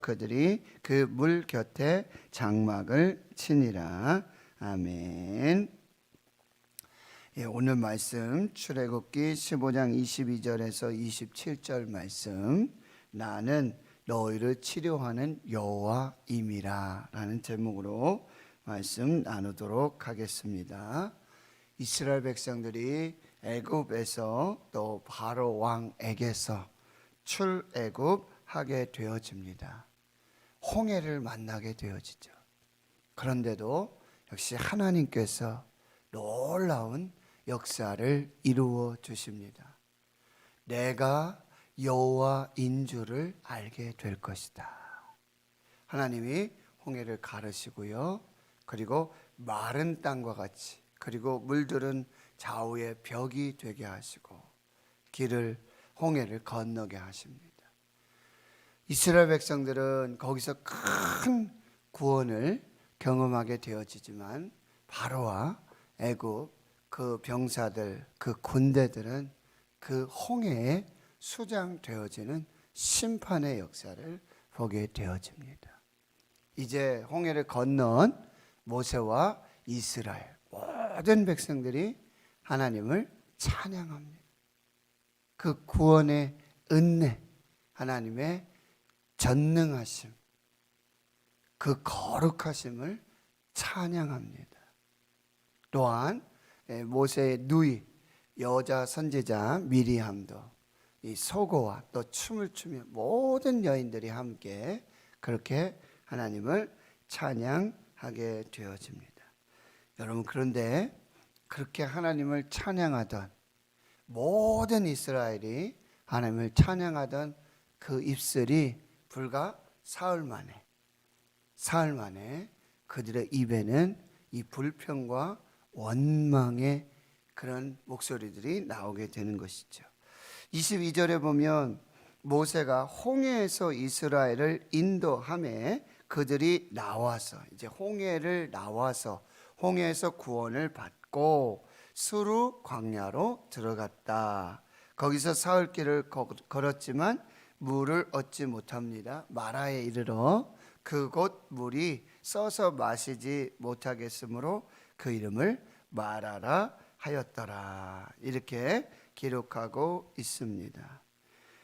그들이 그 물 곁에 장막을 치니라. 아멘. 오늘 말씀 출애굽기 15장 22절에서 27절 말씀, 나는 너희를 치료하는 여호와임이라 라는 제목으로 말씀 나누도록 하겠습니다. 이스라엘 백성들이 애굽에서 또 바로 왕에게서 출애굽하게 되어집니다. 홍해를 만나게 되어지죠. 그런데도 역시 하나님께서 놀라운 역사를 이루어 주십니다. 내가 여호와인 줄을 알게 될 것이다. 하나님이 홍해를 가르시고요, 그리고 마른 땅과 같이, 그리고 물들은 좌우의 벽이 되게 하시고 홍해를 건너게 하십니다. 이스라엘 백성들은 거기서 큰 구원을 경험하게 되어지지만 바로와 애굽 그 병사들, 그 군대들은 그 홍해에 수장되어지는 심판의 역사를 보게 되어집니다. 이제 홍해를 건넌 모세와 이스라엘 모든 백성들이 하나님을 찬양합니다. 그 구원의 은혜, 하나님의 전능하심, 그 거룩하심을 찬양합니다. 또한 모세의 누이 여자 선지자 미리암도 이 소고와 또 춤을 추며 모든 여인들이 함께 그렇게 하나님을 찬양하게 되어집니다. 여러분, 그런데 그렇게 하나님을 찬양하던 모든 이스라엘이 하나님을 찬양하던 그 입술이 불과 사흘 만에 그들의 입에는 이 불평과 원망의 그런 목소리들이 나오게 되는 것이죠. 22절에 보면 모세가 홍해에서 이스라엘을 인도하며 그들이 나와서 이제 홍해에서 구원을 받고 수르 광야로 들어갔다. 거기서 사흘길을 걸었지만 물을 얻지 못합니다. 마라에 이르러 그곳 물이 써서 마시지 못하겠으므로 그 이름을 마라라 하였더라. 이렇게 기록하고 있습니다.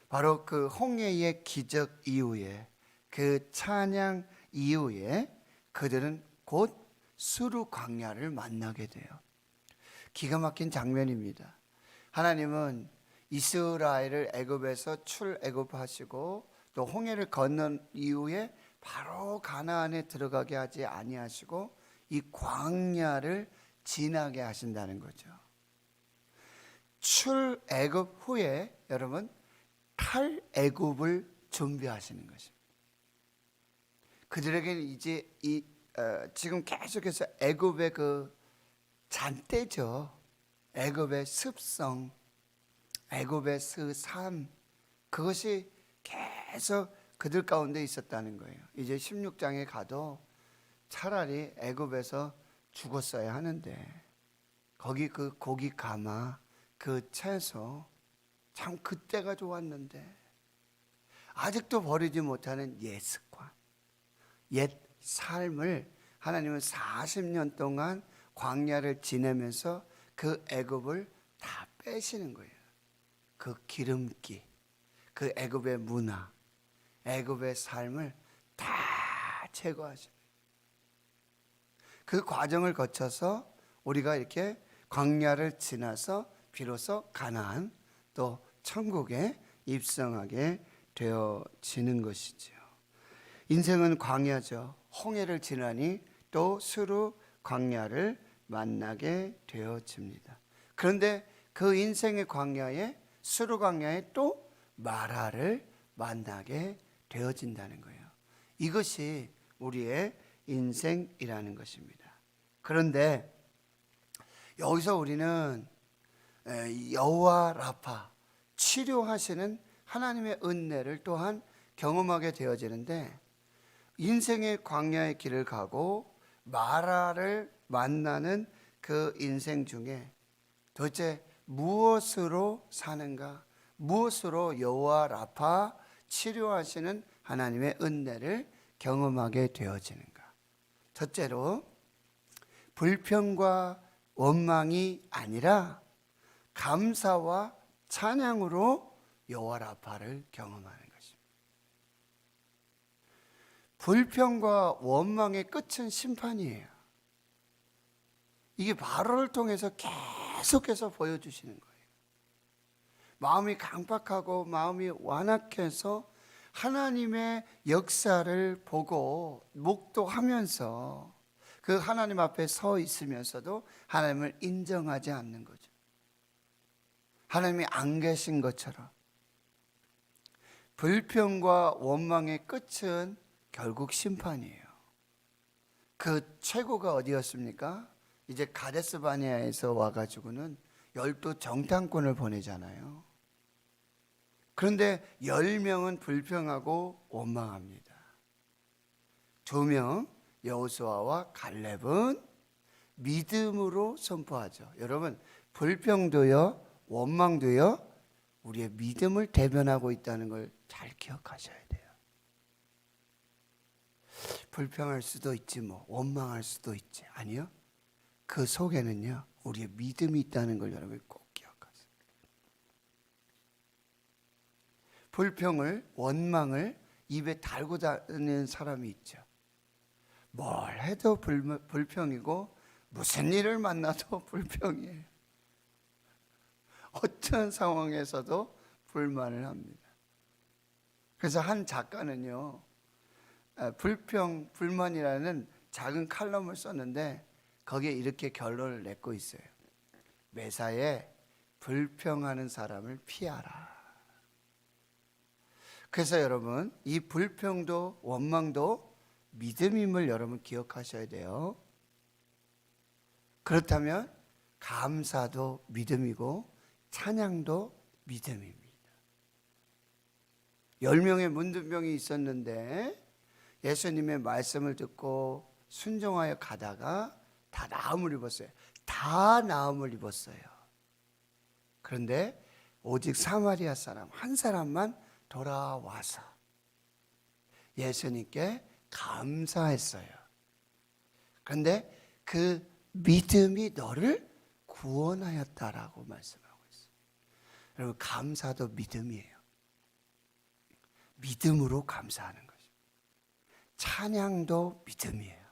바로 그 홍해의 기적 이후에, 그 찬양 이후에 그들은 곧 수르 광야를 만나게 돼요. 기가 막힌 장면입니다. 하나님은 이스라엘을 애굽에서 출애굽하시고 또 홍해를 건넌 이후에 바로 가나안에 들어가게 하지 아니하시고 이 광야를 지나게 하신다는 거죠. 출애굽 후에 여러분 탈애굽을 준비하시는 것입니다. 그들에게는 이제 지금 계속해서 애굽의 그 잔대죠. 애굽의 습성, 애굽의 그 삶, 그것이 계속 그들 가운데 있었다는 거예요. 이제 16장에 가도 차라리 애굽에서 죽었어야 하는데 거기 그 고기 가마, 그 채소, 참 그때가 좋았는데 아직도 버리지 못하는 옛 습관, 옛 삶을 하나님은 40년 동안 광야를 지내면서 그 애굽을 다 빼시는 거예요. 그 기름기, 그 애굽의 문화, 애굽의 삶을 다 제거하십니다. 그 과정을 거쳐서 우리가 이렇게 광야를 지나서 비로소 가나안 또 천국에 입성하게 되어지는 것이죠. 인생은 광야죠. 홍해를 지나니 또 수르 광야를 만나게 되어집니다. 그런데 그 인생의 광야에, 수르 광야에 또 마라를 만나게 되어진다는 거예요. 이것이 우리의 인생이라는 것입니다. 그런데 여기서 우리는 여호와 라파, 치료하시는 하나님의 은혜를 또한 경험하게 되어지는데, 인생의 광야의 길을 가고 마라를 만나는 그 인생 중에 도대체 무엇으로 사는가? 무엇으로 여호와 라파 치료하시는 하나님의 은혜를 경험하게 되어지는가? 첫째로 불평과 원망이 아니라 감사와 찬양으로 여호와 라파를 경험하는 것입니다. 불평과 원망의 끝은 심판이에요. 이게 바로를 통해서 계속해서 보여주시는 거예요. 마음이 강박하고 마음이 완악해서 하나님의 역사를 보고 목도하면서 그 하나님 앞에 서 있으면서도 하나님을 인정하지 않는 거죠. 하나님이 안 계신 것처럼. 불평과 원망의 끝은 결국 심판이에요. 그 최고가 어디였습니까? 이제 가데스 바네아에서 와가지고는 12 정탐꾼을 보내잖아요. 그런데 10명은 불평하고 원망합니다. 2명 여호수아와 갈렙은 믿음으로 선포하죠. 여러분, 불평도요, 원망도요, 우리의 믿음을 대변하고 있다는 걸 잘 기억하셔야 돼요. 불평할 수도 있지, 원망할 수도 있지. 아니요. 그 속에는요, 우리의 믿음이 있다는 걸 여러분이 꼭 기억하세요. 불평을, 원망을 입에 달고 다니는 사람이 있죠. 뭘 해도 불평이고 무슨 일을 만나도 불평이에요. 어떤 상황에서도 불만을 합니다. 그래서 한 작가는요, 불평, 불만이라는 작은 칼럼을 썼는데 거기에 이렇게 결론을 내고 있어요. 매사에 불평하는 사람을 피하라. 그래서 여러분, 이 불평도 원망도 믿음임을 여러분 기억하셔야 돼요. 그렇다면 감사도 믿음이고 찬양도 믿음입니다. 10명의 문둥병이 있었는데 예수님의 말씀을 듣고 순종하여 가다가 다 나음을 입었어요. 다 나음을 입었어요. 그런데 오직 사마리아 사람 한 사람만 돌아와서 예수님께 감사했어요. 그런데 그 믿음이 너를 구원하였다라고 말씀하고 있어요. 여러분, 감사도 믿음이에요. 믿음으로 감사하는 것입니다. 찬양도 믿음이에요.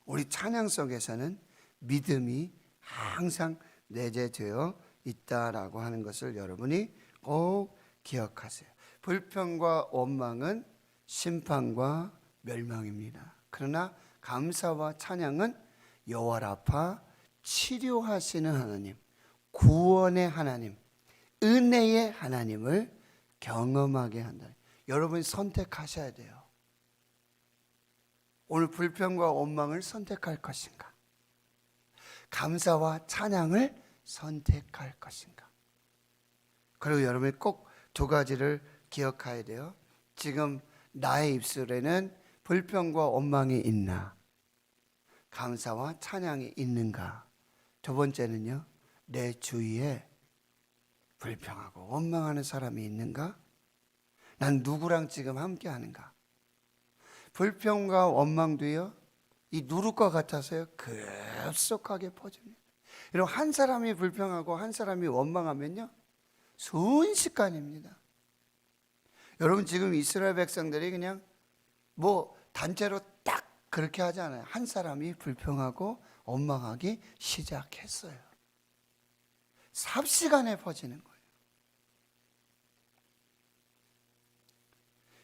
우리 찬양 속에서는 믿음이 항상 내재되어 있다라고 하는 것을 여러분이 꼭 기억하세요. 불평과 원망은 심판과 멸망입니다. 그러나 감사와 찬양은 여호와 라파, 치료하시는 하나님, 구원의 하나님, 은혜의 하나님을 경험하게 한다. 여러분이 선택하셔야 돼요. 오늘 불평과 원망을 선택할 것인가? 감사와 찬양을 선택할 것인가? 그리고 여러분이 꼭 2가지를 기억해야 돼요. 지금 나의 입술에는 불평과 원망이 있나? 감사와 찬양이 있는가? 2번째는요, 내 주위에 불평하고 원망하는 사람이 있는가? 난 누구랑 지금 함께 하는가? 불평과 원망도요, 이 누룩과 같아서요, 급속하게 퍼집니다. 여러분, 한 사람이 불평하고 한 사람이 원망하면요, 순식간입니다. 여러분, 지금 이스라엘 백성들이 그냥 단체로 딱 그렇게 하지 않아요. 한 사람이 불평하고 원망하기 시작했어요. 삽시간에 퍼지는 거예요.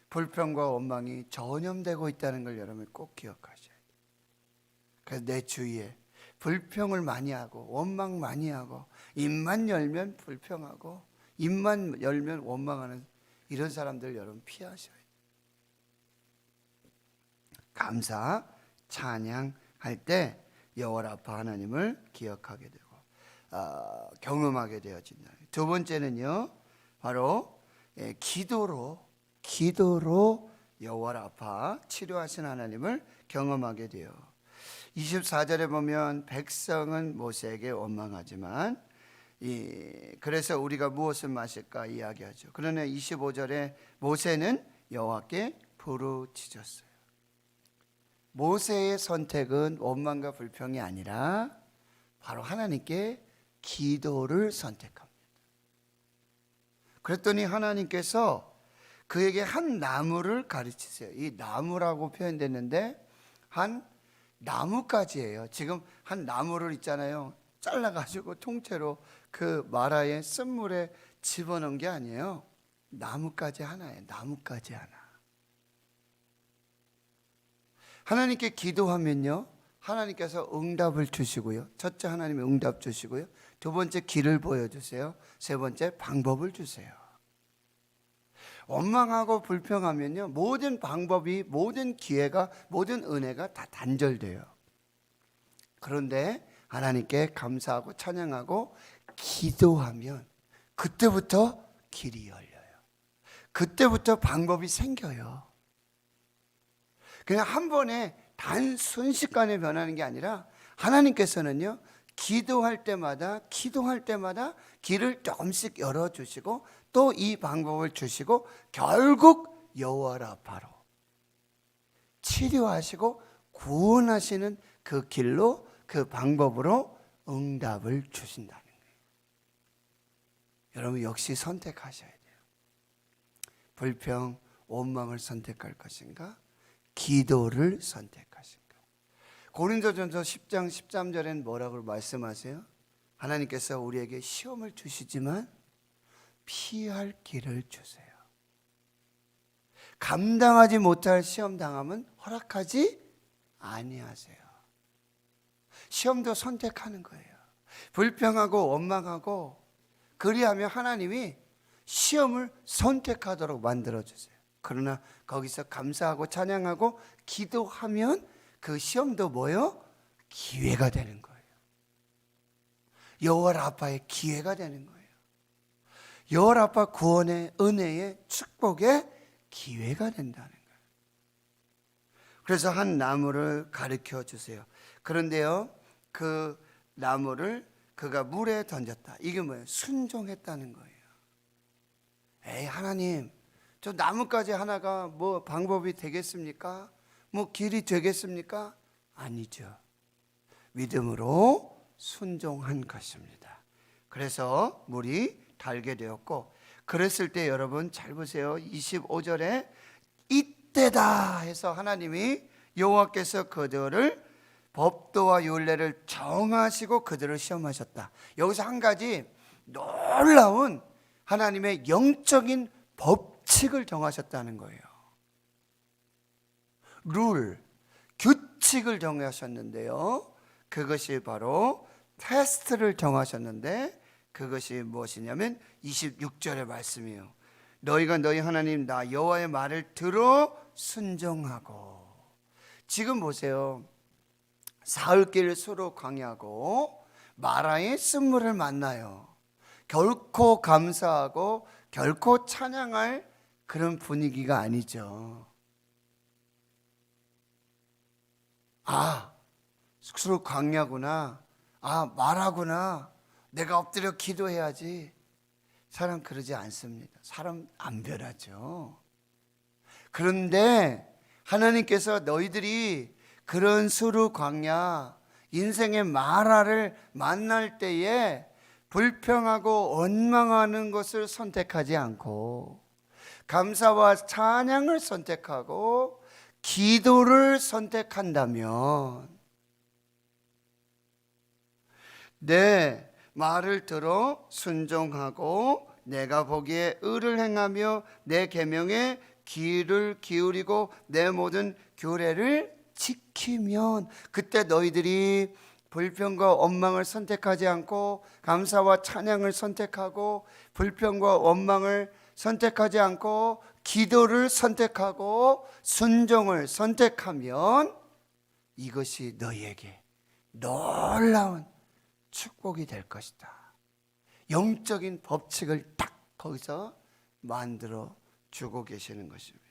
불평과 원망이 전염되고 있다는 걸 여러분이 꼭 기억하셔야 돼요. 그래서 내 주위에 불평을 많이 하고 원망 많이 하고 입만 열면 불평하고 입만 열면 원망하는 이런 사람들 여러분 피하셔야 돼요. 감사, 찬양할 때 여호와 라파 하나님을 기억하게 되고 경험하게 되어진다. 2번째는요, 바로 기도로 여호와 라파, 치료하신 하나님을 경험하게 돼요. 24절에 보면 백성은 모세에게 원망하지만 그래서 우리가 무엇을 마실까 이야기하죠. 그러나 25절에 모세는 여호와께 부르짖었어요. 모세의 선택은 원망과 불평이 아니라 바로 하나님께 기도를 선택합니다. 그랬더니 하나님께서 그에게 한 나무를 가르치세요. 이 나무라고 표현됐는데 한 나뭇가지예요. 지금 한 나무를 있잖아요. 잘라가지고 통째로 그 마라의 쓴물에 집어넣은 게 아니에요. 나뭇가지 하나예요. 나뭇가지 하나. 하나님께 기도하면요, 하나님께서 응답을 주시고요. 첫째, 하나님이 응답 주시고요. 두 번째, 길을 보여주세요. 세 번째, 방법을 주세요. 원망하고 불평하면요, 모든 방법이, 모든 기회가, 모든 은혜가 다 단절돼요. 그런데 하나님께 감사하고 찬양하고 기도하면 그때부터 길이 열려요. 그때부터 방법이 생겨요. 그냥 한 번에 단 순식간에 변하는 게 아니라 하나님께서는요, 기도할 때마다 길을 조금씩 열어주시고 또 이 방법을 주시고 결국 여호와 라파로 치료하시고 구원하시는 그 길로, 그 방법으로 응답을 주신다는 거예요. 여러분 역시 선택하셔야 돼요. 불평, 원망을 선택할 것인가? 기도를 선택하신가? 고린도전서 10장 13절에는 뭐라고 말씀하세요? 하나님께서 우리에게 시험을 주시지만 피할 길을 주세요. 감당하지 못할 시험 당함은 허락하지 아니하세요. 시험도 선택하는 거예요. 불평하고 원망하고 그리하면 하나님이 시험을 선택하도록 만들어주세요. 그러나 거기서 감사하고 찬양하고 기도하면 그 시험도 뭐요? 기회가 되는 거예요. 여호와 라파의 기회가 되는 거예요. 여호와 라파 구원의 은혜의 축복의 기회가 된다는 거예요. 그래서 한 나무를 가르쳐 주세요. 그런데요, 그 나무를 그가 물에 던졌다. 이게 뭐예요? 순종했다는 거예요. 에이 하나님, 저 나뭇가지 하나가 뭐 방법이 되겠습니까? 뭐 길이 되겠습니까? 아니죠. 믿음으로 순종한 것입니다. 그래서 물이 달게 되었고, 그랬을 때 여러분 잘 보세요. 25절에 이때다 해서 하나님이 여호와께서 그들을 법도와 율례를 정하시고 그들을 시험하셨다. 여기서 한 가지 놀라운 하나님의 영적인 법칙을 정하셨다는 거예요. 룰, 규칙을 정하셨는데요, 그것이 바로 테스트를 정하셨는데 그것이 무엇이냐면 26절의 말씀이에요. 너희가 너희 하나님 나 여호와의 말을 들어 순종하고. 지금 보세요. 사흘길 수로 광야고 마라의 쓴물을 만나요. 결코 감사하고 결코 찬양할 그런 분위기가 아니죠. 아, 수로 광야구나. 아, 마라구나. 내가 엎드려 기도해야지. 사람 그러지 않습니다. 사람 안 변하죠. 그런데 하나님께서 너희들이 그런 수르 광야, 인생의 마라를 만날 때에 불평하고 원망하는 것을 선택하지 않고 감사와 찬양을 선택하고 기도를 선택한다면 내 말을 들어 순종하고 내가 보기에 의를 행하며 내 계명에 귀를 기울이고 내 모든 규례를 지키면 그때 너희들이 불평과 원망을 선택하지 않고 감사와 찬양을 선택하고 불평과 원망을 선택하지 않고 기도를 선택하고 순종을 선택하면 이것이 너희에게 놀라운 축복이 될 것이다. 영적인 법칙을 딱 거기서 만들어 주고 계시는 것입니다.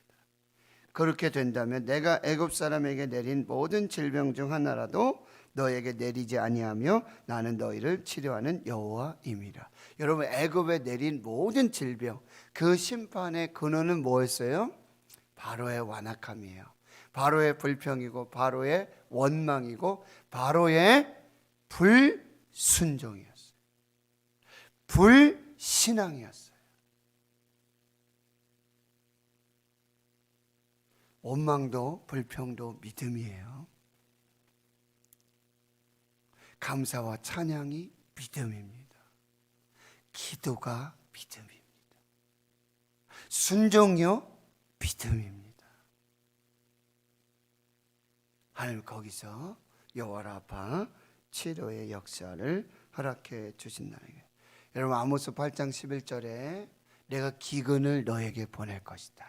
그렇게 된다면 내가 애굽 사람에게 내린 모든 질병 중 하나라도 너에게 내리지 아니하며 나는 너희를 치료하는 여호와임이라. 여러분, 애굽에 내린 모든 질병, 그 심판의 근원은 뭐였어요? 바로의 완악함이에요. 바로의 불평이고 바로의 원망이고 바로의 불순종이었어요. 불신앙이었어요. 원망도 불평도 믿음이에요. 감사와 찬양이 믿음입니다. 기도가 믿음입니다. 순종요 믿음입니다. 하나님 거기서 여호와라파 치료의 역사를 허락해 주신다는 거예요. 여러분, 아모스 8장 11절에 내가 기근을 너에게 보낼 것이다.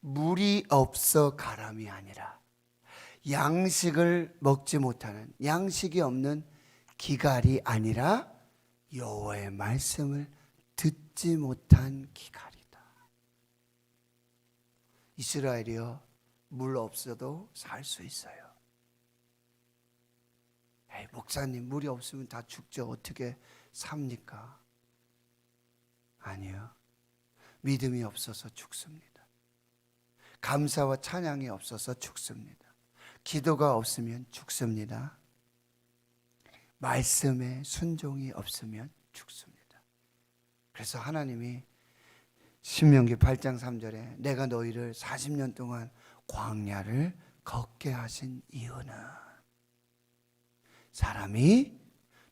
물이 없어 가람이 아니라 양식을 먹지 못하는, 양식이 없는 기갈이 아니라 여호와의 말씀을 듣지 못한 기갈이다. 이스라엘이여, 물 없어도 살 수 있어요. 에이, 목사님, 물이 없으면 다 죽죠. 어떻게 삽니까? 아니요. 믿음이 없어서 죽습니다. 감사와 찬양이 없어서 죽습니다. 기도가 없으면 죽습니다. 말씀에 순종이 없으면 죽습니다. 그래서 하나님이 신명기 8장 3절에 내가 너희를 40년 동안 광야를 걷게 하신 이유는 사람이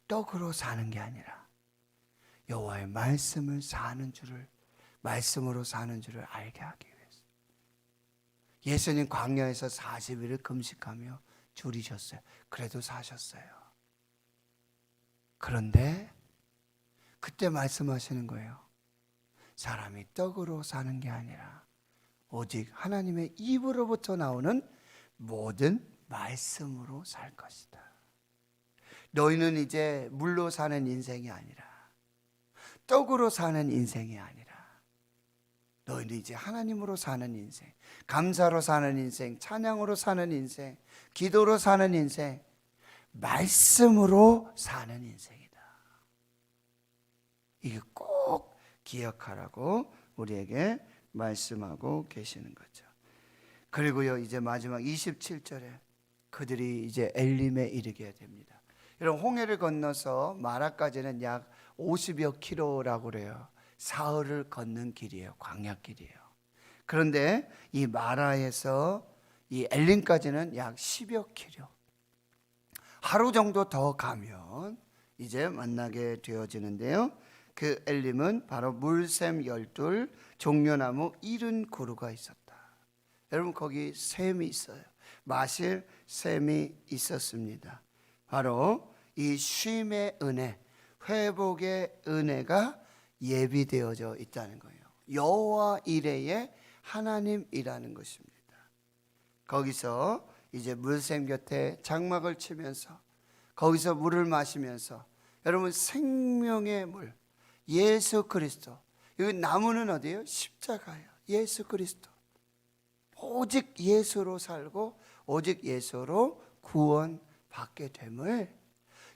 떡으로 사는 게 아니라 여호와의 말씀을 사는 줄을, 말씀으로 사는 줄을 알게 하기 위해서. 예수님 광야에서 40일을 금식하며 줄이셨어요. 그래도 사셨어요. 그런데 그때 말씀하시는 거예요. 사람이 떡으로 사는 게 아니라 오직 하나님의 입으로부터 나오는 모든 말씀으로 살 것이다. 너희는 이제 물로 사는 인생이 아니라, 떡으로 사는 인생이 아니라, 너희는 이제 하나님으로 사는 인생, 감사로 사는 인생, 찬양으로 사는 인생, 기도로 사는 인생, 말씀으로 사는 인생이다. 이게 꼭 기억하라고 우리에게 말씀하고 계시는 거죠. 그리고요, 이제 마지막 27절에 그들이 이제 엘림에 이르게 됩니다. 여러분, 홍해를 건너서 마라까지는 약 50여 킬로라고 그래요. 사흘을 걷는 길이에요. 광야길이에요. 그런데 이 마라에서 이 엘림까지는 약 10여 킬로. 하루 정도 더 가면 이제 만나게 되어지는데요. 그 엘림은 바로 물샘 12, 종려나무 70그루가 있었다. 여러분, 거기 샘이 있어요. 마실 샘이 있었습니다. 바로 이 쉼의 은혜, 회복의 은혜가 예비되어져 있다는 거예요. 여호와 이레의 하나님이라는 것입니다. 거기서 이제 물샘 곁에 장막을 치면서 거기서 물을 마시면서, 여러분, 생명의 물 예수 그리스도, 여기 나무는 어디예요? 십자가예요. 예수 그리스도. 오직 예수로 살고 오직 예수로 구원받게 됨을,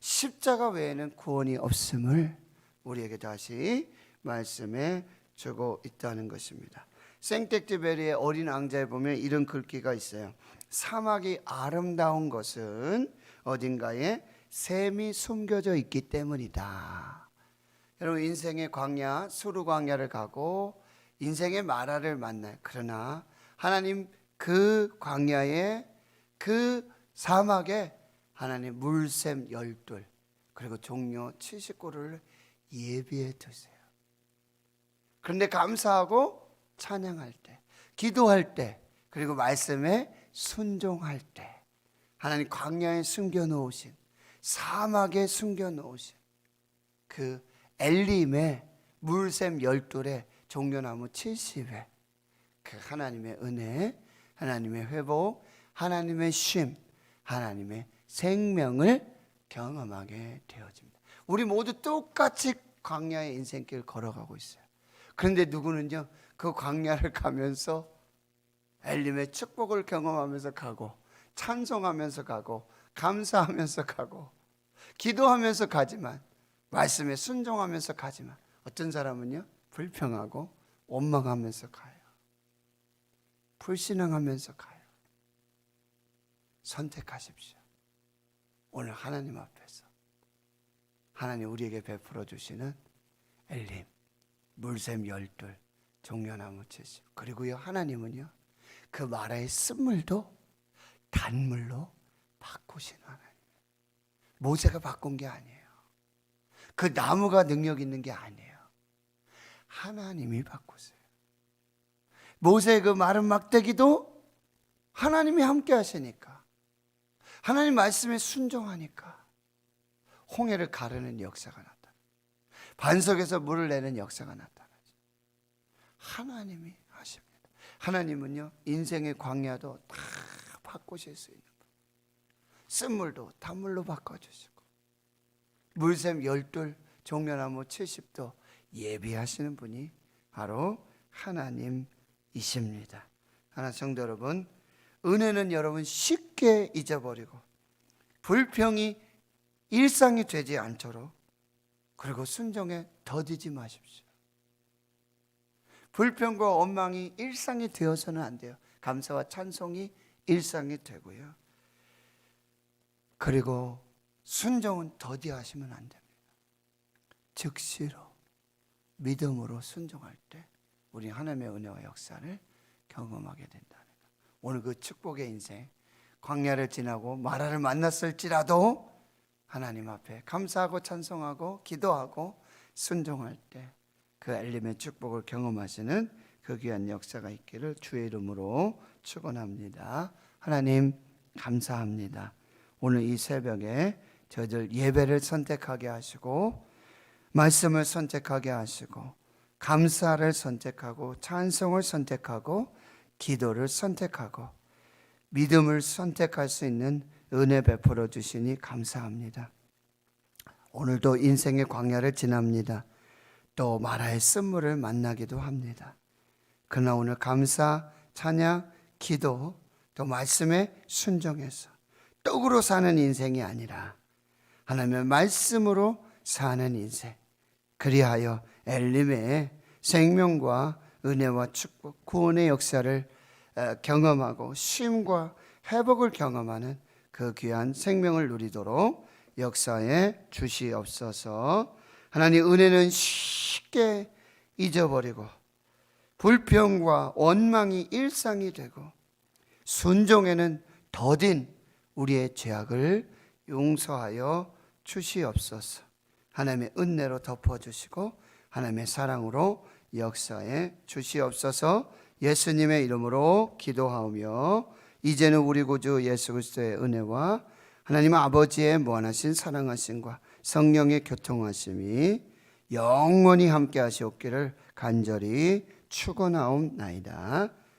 십자가 외에는 구원이 없음을 우리에게 다시 말씀해 주고 있다는 것입니다. 생텍쥐베리의 어린 왕자에 보면 이런 글귀가 있어요. 사막이 아름다운 것은 어딘가에 샘이 숨겨져 있기 때문이다. 여러분, 인생의 광야, 수르 광야를 가고 인생의 마라를 만나요. 그러나 하나님 그 광야에, 그 사막에 하나님 물샘 12 그리고 종려 70그루를 예비해 두세요. 그런데 감사하고 찬양할 때, 기도할 때, 그리고 말씀에 순종할 때 하나님 광야에 숨겨놓으신, 사막에 숨겨놓으신 그 엘림의 물샘 12에 종려나무 70에 그 하나님의 은혜, 하나님의 회복, 하나님의 쉼, 하나님의 생명을 경험하게 되어집니다. 우리 모두 똑같이 광야의 인생길 걸어가고 있어요. 그런데 누구는요, 그 광야를 가면서 엘림의 축복을 경험하면서 가고 찬송하면서 가고 감사하면서 가고 기도하면서 가지만 말씀에 순종하면서 가지만 어떤 사람은요 불평하고 원망하면서 가요. 불신앙하면서 가요. 선택하십시오. 오늘 하나님 앞에서 하나님 우리에게 베풀어 주시는 엘림, 물샘 12, 종려나무 70 그리고요 하나님은요 그 마라의 쓴물도 단물로 바꾸시는 하나님. 모세가 바꾼 게 아니에요. 그 나무가 능력 있는 게 아니에요. 하나님이 바꾸세요. 모세의 그 마른 막대기도 하나님이 함께 하시니까 하나님 말씀에 순종하니까 홍해를 가르는 역사가 나타나요. 반석에서 물을 내는 역사가 나타나죠. 하나님이 하십니다. 하나님은요 인생의 광야도 다 바꾸실 수 있는 분. 쓴물도 단물로 바꿔주시고 물샘 12, 종려나무 70도 예비하시는 분이 바로 하나님이십니다. 하나 성도 여러분, 은혜는 여러분 쉽게 잊어버리고 불평이 일상이 되지 않도록 그리고 순종에 더디지 마십시오. 불평과 원망이 일상이 되어서는 안 돼요. 감사와 찬송이 일상이 되고요. 그리고 순종은 더디하시면 안 됩니다. 즉시로 믿음으로 순종할 때 우리 하나님의 은혜와 역사를 경험하게 된다는 것. 오늘 그 축복의 인생 광야를 지나고 마라를 만났을지라도 하나님 앞에 감사하고 찬송하고 기도하고 순종할 때 그 엘림의 축복을 경험하시는 그 귀한 역사가 있기를 주의 이름으로 축원합니다. 하나님 감사합니다. 오늘 이 새벽에 저희들 예배를 선택하게 하시고 말씀을 선택하게 하시고 감사를 선택하고 찬송을 선택하고 기도를 선택하고 믿음을 선택할 수 있는 은혜 베풀어 주시니 감사합니다. 오늘도 인생의 광야를 지납니다. 또 마라의 쓴물을 만나기도 합니다. 그러나 오늘 감사, 찬양, 기도 또 말씀에 순종해서 떡으로 사는 인생이 아니라 하나님의 말씀으로 사는 인생, 그리하여 엘림의 생명과 은혜와 축복, 구원의 역사를 경험하고 쉼과 회복을 경험하는 그 귀한 생명을 누리도록 역사에 주시옵소서. 하나님 은혜는 쉽게 잊어버리고 불평과 원망이 일상이 되고 순종에는 더딘 우리의 죄악을 용서하여 주시옵소서. 하나님의 은혜로 덮어주시고 하나님의 사랑으로 역사에 주시옵소서. 예수님의 이름으로 기도하오며 이제는 우리 구주 예수 그리스도의 은혜와 하나님 아버지의 무한하신 사랑하심과 성령의 교통하심이 영원히 함께 하시옵기를 간절히 축원하옵나이다.